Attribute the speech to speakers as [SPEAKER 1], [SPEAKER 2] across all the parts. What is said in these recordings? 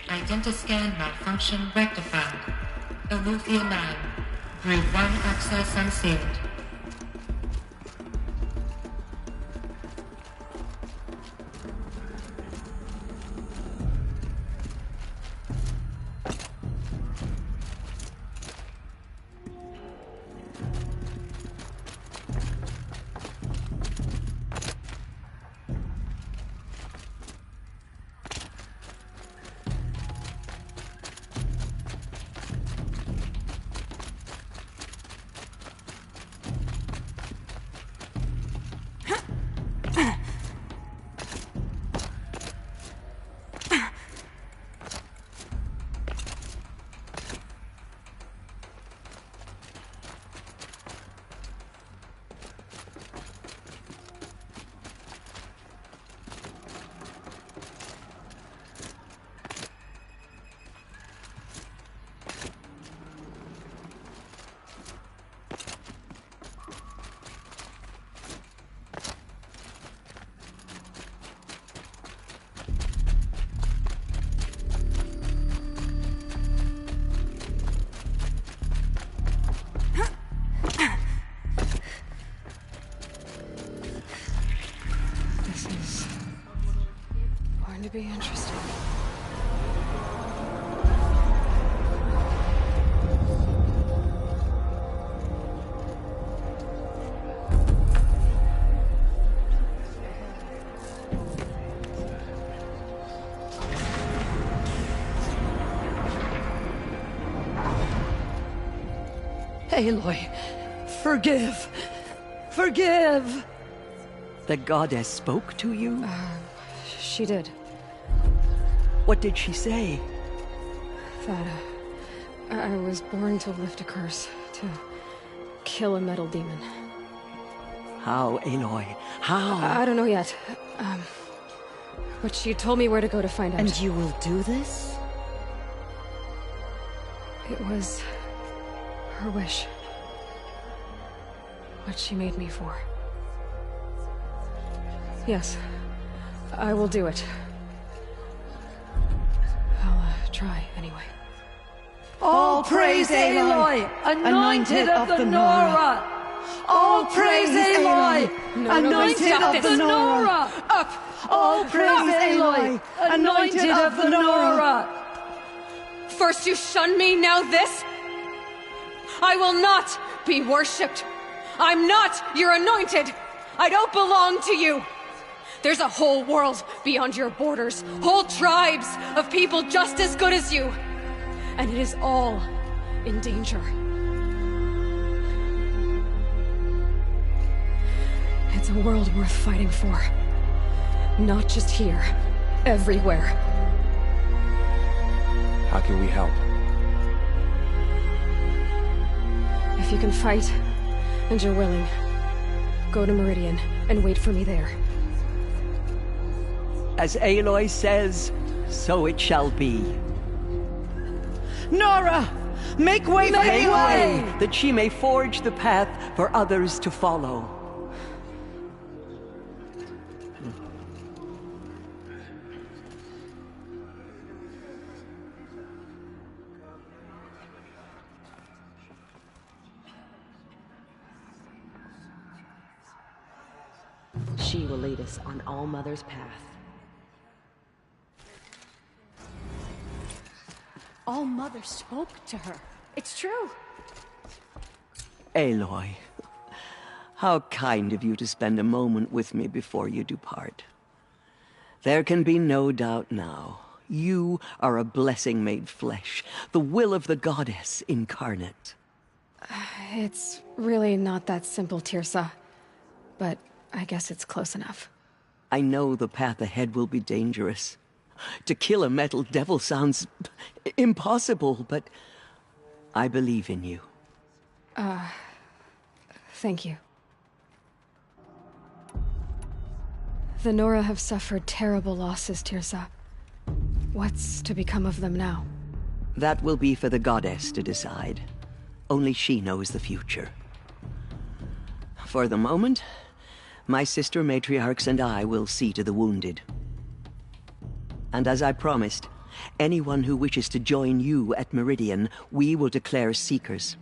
[SPEAKER 1] Identiscan malfunction rectified. Elufia 9. Group 1 access unsealed.
[SPEAKER 2] To be interesting.
[SPEAKER 3] Aloy, forgive! Forgive! The goddess spoke to you?
[SPEAKER 2] She did.
[SPEAKER 3] What did she say?
[SPEAKER 2] That, I was born to lift a curse, to kill a metal demon.
[SPEAKER 3] How, Aloy? How?
[SPEAKER 2] I don't know yet. But she told me where to go to find out.
[SPEAKER 3] And you will do this?
[SPEAKER 2] It was her wish. What she made me for. Yes, I will do it. I'll try anyway.
[SPEAKER 3] All praise Aloy, anointed of the Nora! All praise Aloy, anointed of the Nora!
[SPEAKER 2] Up!
[SPEAKER 3] All praise Aloy, anointed of the Nora!
[SPEAKER 2] First you shun me, now this? I will not be worshipped. I'm not your anointed. I don't belong to you. There's a whole world beyond your borders, whole tribes of people just as good as you. And it is all in danger. It's a world worth fighting for. Not just here, everywhere.
[SPEAKER 4] How can we help?
[SPEAKER 2] If you can fight, and you're willing, go to Meridian and wait for me there.
[SPEAKER 3] As Aloy says, so it shall be. Nora! Make way for Aloy! That she may forge the path for others to follow.
[SPEAKER 5] She will lead us on All Mother's path.
[SPEAKER 6] All Mother spoke to her. It's true.
[SPEAKER 3] Aloy, how kind of you to spend a moment with me before you depart. There can be no doubt now. You are a blessing made flesh, the will of the goddess incarnate.
[SPEAKER 2] It's really not that simple, Teersa. But I guess it's close enough.
[SPEAKER 3] I know the path ahead will be dangerous. To kill a metal devil sounds impossible, but I believe in you.
[SPEAKER 2] Thank you. The Nora have suffered terrible losses, Teersa. What's to become of them now?
[SPEAKER 3] That will be for the goddess to decide. Only she knows the future. For the moment, my sister matriarchs and I will see to the wounded. And as I promised, Anyone who wishes to join you at Meridian, we will declare seekers.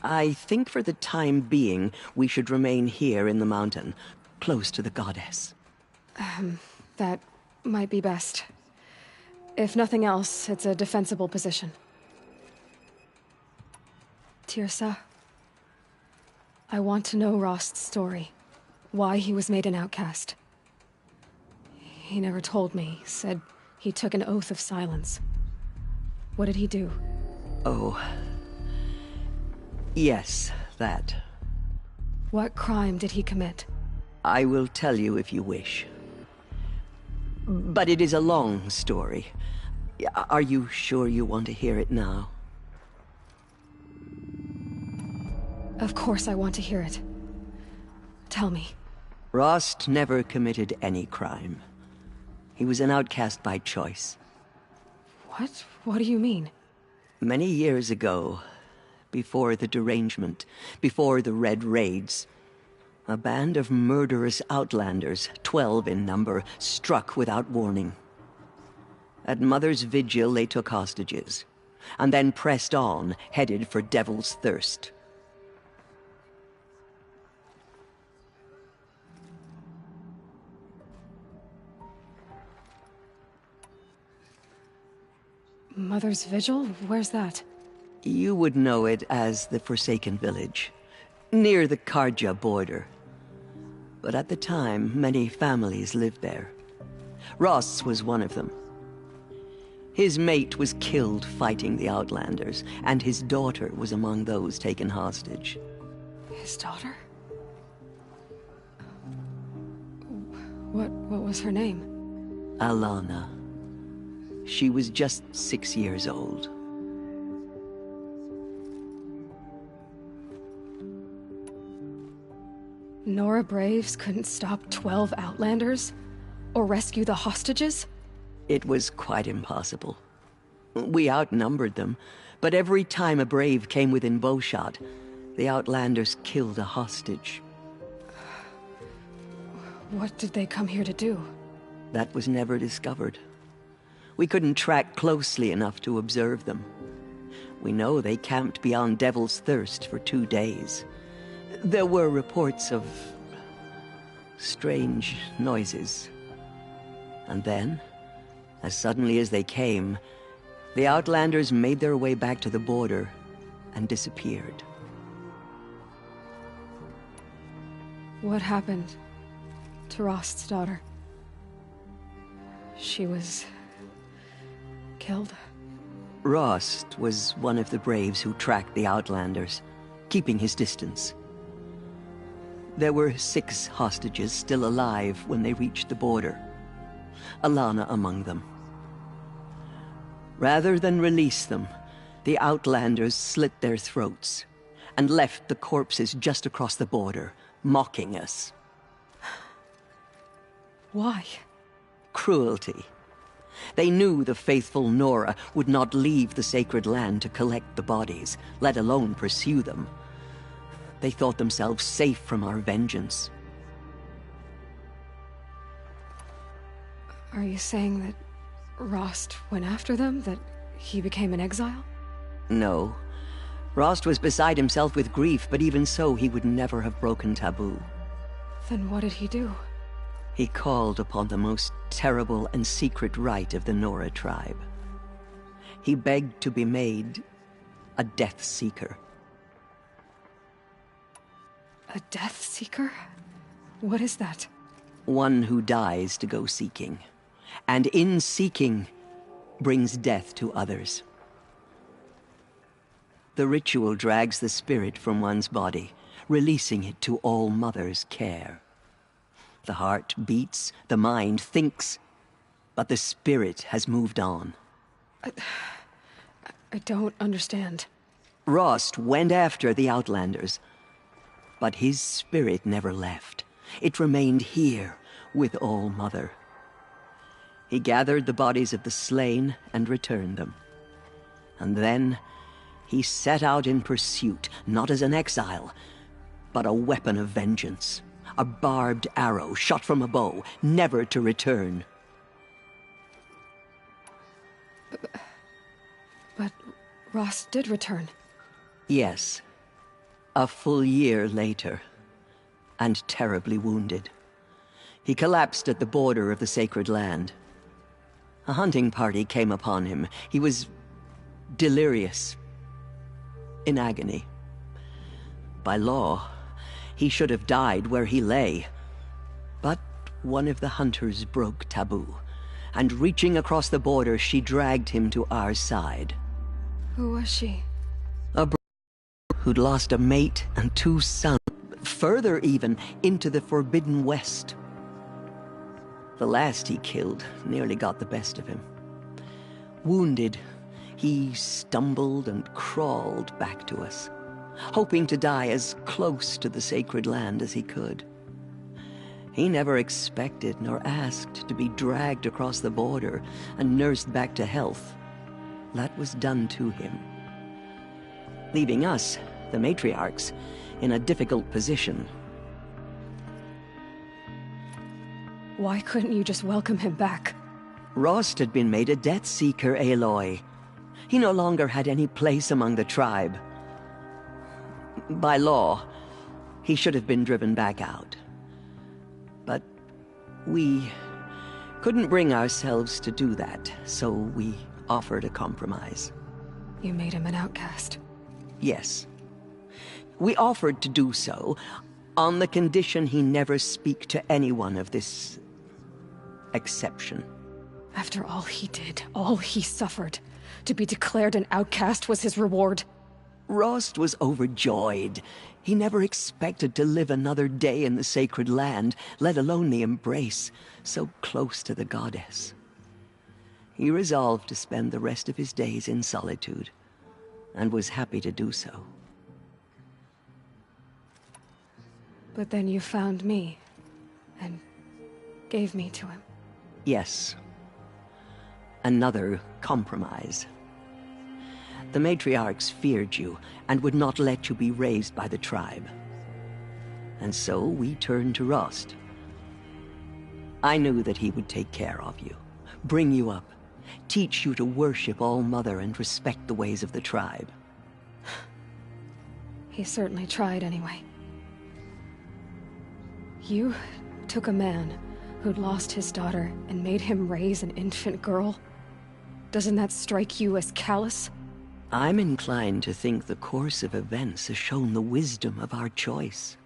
[SPEAKER 3] I think for the time being, we should remain here in the mountain, close to the goddess.
[SPEAKER 2] That might be best. If nothing else, it's a defensible position. Tirsa, I want to know Rost's story. Why he was made an outcast. He never told me. Said he took an oath of silence. What did he do?
[SPEAKER 3] Oh. Yes, that.
[SPEAKER 2] What crime did he commit?
[SPEAKER 3] I will tell you if you wish. But it is a long story. Are you sure you want to hear it now?
[SPEAKER 2] Of course I want to hear it. Tell me.
[SPEAKER 3] Rost never committed any crime. He was an outcast by choice.
[SPEAKER 2] What? What do you mean?
[SPEAKER 3] Many years ago, before the derangement, before the Red Raids, a band of murderous outlanders, 12 in number, struck without warning. At Mother's Vigil, they took hostages, and then pressed on, headed for Devil's Thirst.
[SPEAKER 2] Mother's Vigil? Where's that?
[SPEAKER 3] You would know it as the Forsaken Village, near the Karja border. But at the time, many families lived there. Rost's was one of them. His mate was killed fighting the Outlanders, and his daughter was among those taken hostage.
[SPEAKER 2] His daughter? What was her name?
[SPEAKER 3] Alana. She was just 6 years old.
[SPEAKER 2] Nora Braves couldn't stop 12 Outlanders? Or rescue the hostages?
[SPEAKER 3] It was quite impossible. We outnumbered them, but every time a Brave came within bowshot, the Outlanders killed a hostage.
[SPEAKER 2] What did they come here to do?
[SPEAKER 3] That was never discovered. We couldn't track closely enough to observe them. We know they camped beyond Devil's Thirst for 2 days. There were reports of strange noises. And then, as suddenly as they came, the Outlanders made their way back to the border and disappeared.
[SPEAKER 2] What happened to Rost's daughter? She was killed?
[SPEAKER 3] Rost was one of the Braves who tracked the Outlanders, keeping his distance. There were 6 hostages still alive when they reached the border. Alana among them. Rather than release them, the Outlanders slit their throats and left the corpses just across the border, mocking us.
[SPEAKER 2] Why?
[SPEAKER 3] Cruelty. They knew the faithful Nora would not leave the sacred land to collect the bodies, let alone pursue them. They thought themselves safe from our vengeance.
[SPEAKER 2] Are you saying that Rost went after them? That he became an exile?
[SPEAKER 3] No. Rost was beside himself with grief, but even so, he would never have broken taboo.
[SPEAKER 2] Then what did he do?
[SPEAKER 3] He called upon the most terrible and secret rite of the Nora tribe. He begged to be made a Death Seeker.
[SPEAKER 2] A Death Seeker? What is that?
[SPEAKER 3] One who dies to go seeking, and in seeking, brings death to others. The ritual drags the spirit from one's body, releasing it to All Mother's care. The heart beats, the mind thinks, but the spirit has moved on.
[SPEAKER 2] I don't understand.
[SPEAKER 3] Rost went after the Outlanders, but his spirit never left. It remained here with All Mother. He gathered the bodies of the slain and returned them. And then he set out in pursuit, not as an exile, but a weapon of vengeance. A barbed arrow shot from a bow, never to return.
[SPEAKER 2] Rost did return.
[SPEAKER 3] Yes. A full year later. And terribly wounded. He collapsed at the border of the sacred land. A hunting party came upon him. He was delirious. In agony. By law, he should have died where he lay. But one of the hunters broke taboo, and reaching across the border, she dragged him to our side.
[SPEAKER 2] Who was she?
[SPEAKER 3] A who'd lost a mate and 2 sons, further even, into the Forbidden West. The last he killed nearly got the best of him. Wounded, he stumbled and crawled back to us, hoping to die as close to the sacred land as he could. He never expected nor asked to be dragged across the border and nursed back to health. That was done to him, leaving us, the matriarchs, in a difficult position.
[SPEAKER 2] Why couldn't you just welcome him back?
[SPEAKER 3] Rost had been made a Death Seeker, Aloy. He no longer had any place among the tribe. By law, he should have been driven back out. But we couldn't bring ourselves to do that, so we offered a compromise.
[SPEAKER 2] You made him an outcast.
[SPEAKER 3] Yes. We offered to do so on the condition he never speak to anyone of this exception.
[SPEAKER 2] After all he did, all he suffered, to be declared an outcast was his reward.
[SPEAKER 3] Rost was overjoyed. He never expected to live another day in the sacred land, let alone the embrace, so close to the goddess. He resolved to spend the rest of his days in solitude, and was happy to do so.
[SPEAKER 2] But then you found me, and gave me to him.
[SPEAKER 3] Yes. Another compromise. The matriarchs feared you, and would not let you be raised by the tribe. And so we turned to Rost. I knew that he would take care of you, bring you up, teach you to worship All-Mother and respect the ways of the tribe.
[SPEAKER 2] He certainly tried anyway. You took a man who'd lost his daughter and made him raise an infant girl? Doesn't that strike you as callous?
[SPEAKER 3] I'm inclined to think the course of events has shown the wisdom of our choice.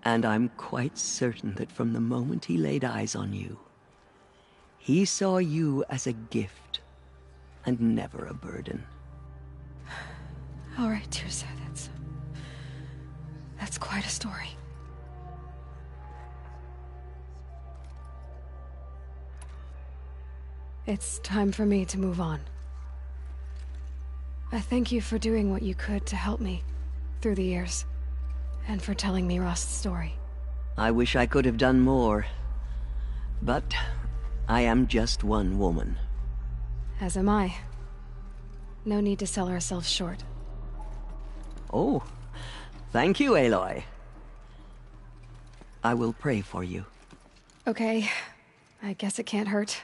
[SPEAKER 3] And I'm quite certain that from the moment he laid eyes on you, he saw you as a gift, and never a burden.
[SPEAKER 2] All right, Teersa, that's quite a story. It's time for me to move on. I thank you for doing what you could to help me through the years, and for telling me Rost's story.
[SPEAKER 3] I wish I could have done more, but I am just one woman.
[SPEAKER 2] As am I. No need to sell ourselves short.
[SPEAKER 3] Oh, thank you, Aloy. I will pray for you.
[SPEAKER 2] Okay, I guess it can't hurt.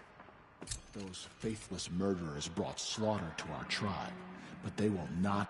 [SPEAKER 4] Those faithless murderers brought slaughter to our tribe, but they will not